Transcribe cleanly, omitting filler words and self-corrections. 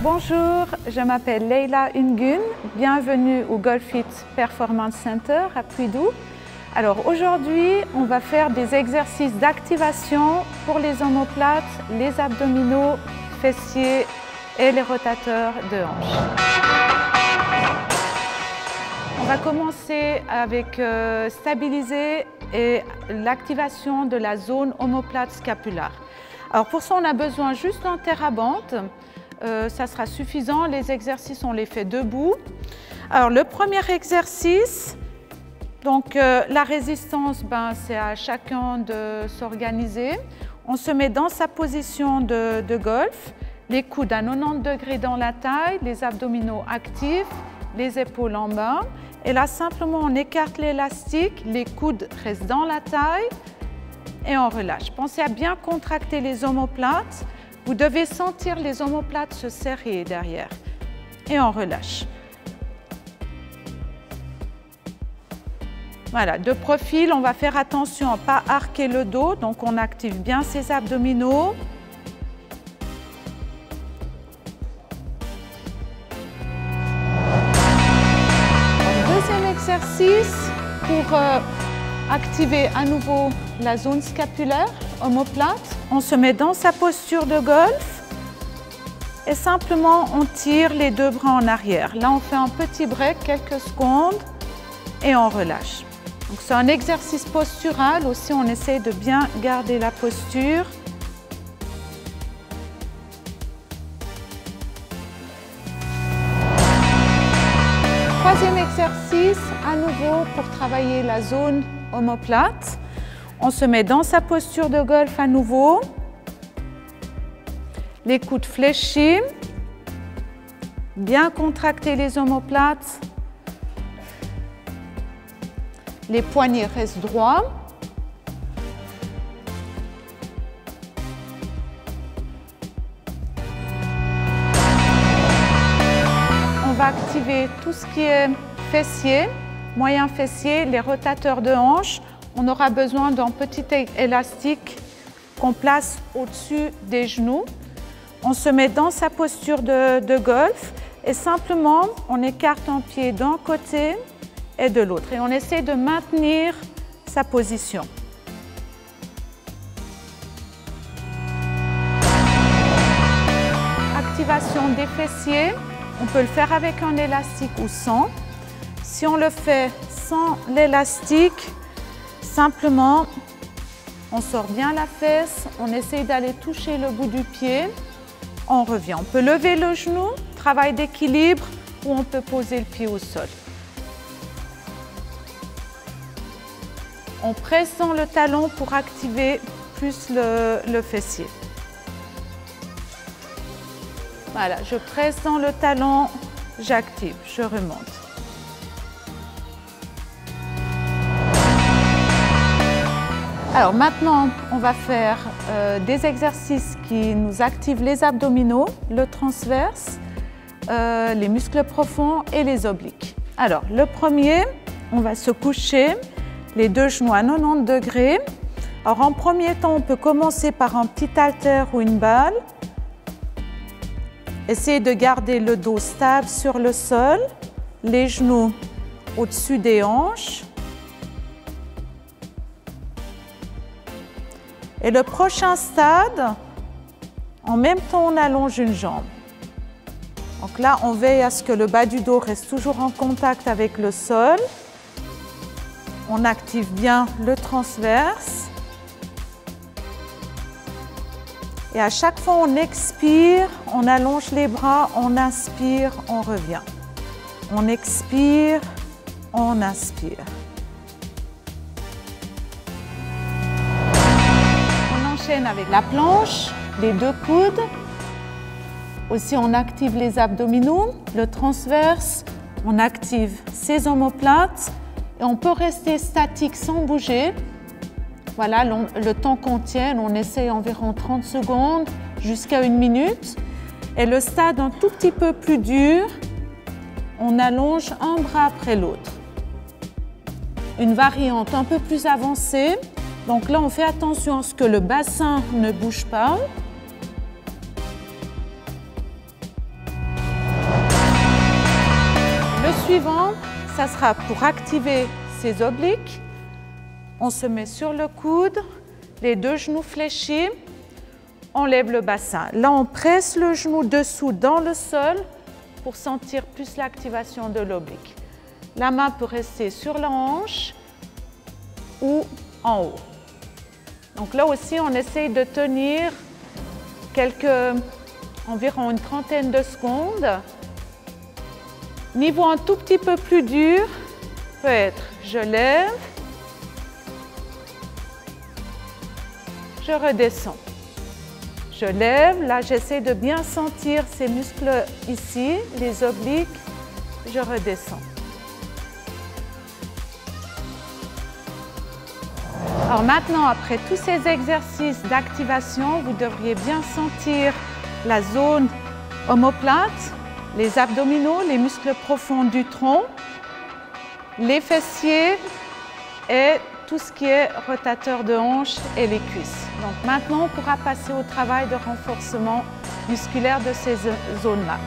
Bonjour, je m'appelle Leila Ungun. Bienvenue au GolfFit Performance Center à Puydou. Alors aujourd'hui, on va faire des exercices d'activation pour les omoplates, les abdominaux, fessiers et les rotateurs de hanches. On va commencer avec stabiliser et l'activation de la zone omoplate scapulaire. Alors pour ça, on a besoin juste d'un TheraBand. Ça sera suffisant. Les exercices, on les fait debout. Alors le premier exercice, donc la résistance, c'est à chacun de s'organiser. On se met dans sa position de golf, les coudes à 90 degrés dans la taille, les abdominaux actifs, les épaules en bas. Et là, simplement, on écarte l'élastique, les coudes restent dans la taille et on relâche. Pensez à bien contracter les omoplates. Vous devez sentir les omoplates se serrer derrière. Et on relâche. Voilà, de profil, on va faire attention à ne pas arquer le dos. Donc, on active bien ses abdominaux. Deuxième exercice pour activer à nouveau la zone scapulaire, omoplate. On se met dans sa posture de golf et simplement on tire les deux bras en arrière. Là, on fait un petit break, quelques secondes et on relâche. Donc, c'est un exercice postural aussi, on essaie de bien garder la posture. Troisième exercice, à nouveau pour travailler la zone omoplate. On se met dans sa posture de golf à nouveau. Les coudes fléchis. Bien contracter les omoplates. Les poignets restent droits. On va activer tout ce qui est fessier, moyen fessier, les rotateurs de hanches. On aura besoin d'un petit élastique qu'on place au-dessus des genoux. On se met dans sa posture de golf et simplement on écarte un pied d'un côté et de l'autre. Et on essaie de maintenir sa position. Activation des fessiers. On peut le faire avec un élastique ou sans. Si on le fait sans l'élastique, simplement, on sort bien la fesse, on essaie d'aller toucher le bout du pied, on revient. On peut lever le genou, travail d'équilibre, ou on peut poser le pied au sol. On presse dans le talon pour activer plus le fessier. Voilà, je presse dans le talon, j'active, je remonte. Alors maintenant, on va faire des exercices qui nous activent les abdominaux, le transverse, les muscles profonds et les obliques. Alors, le premier, on va se coucher, les deux genoux à 90 degrés. Alors, en premier temps, on peut commencer par un petit haltère ou une balle. Essayez de garder le dos stable sur le sol, les genoux au-dessus des hanches. Et le prochain stade, en même temps, on allonge une jambe. Donc là, on veille à ce que le bas du dos reste toujours en contact avec le sol. On active bien le transverse. Et à chaque fois, on expire, on allonge les bras, on inspire, on revient. On expire, on inspire. Avec la planche, les deux coudes. Aussi, on active les abdominaux, le transverse, on active ses omoplates et on peut rester statique sans bouger. Voilà, le temps qu'on tienne, on essaie environ 30 secondes jusqu'à 1 minute. Et le stade un tout petit peu plus dur, on allonge un bras après l'autre. Une variante un peu plus avancée. Donc là, on fait attention à ce que le bassin ne bouge pas. suivant, ça sera pour activer ces obliques. On se met sur le coude, les deux genoux fléchis, on lève le bassin. Là, on presse le genou dessous dans le sol pour sentir plus l'activation de l'oblique. La main peut rester sur la hanche ou en haut. Donc là aussi, on essaye de tenir environ une trentaine de secondes. Niveau un tout petit peu plus dur peut être je lève, je redescends. Je lève, là j'essaie de bien sentir ces muscles ici, les obliques, je redescends. Alors maintenant, après tous ces exercices d'activation, vous devriez bien sentir la zone omoplate, les abdominaux, les muscles profonds du tronc, les fessiers et tout ce qui est rotateur de hanches et les cuisses. Donc maintenant, on pourra passer au travail de renforcement musculaire de ces zones-là.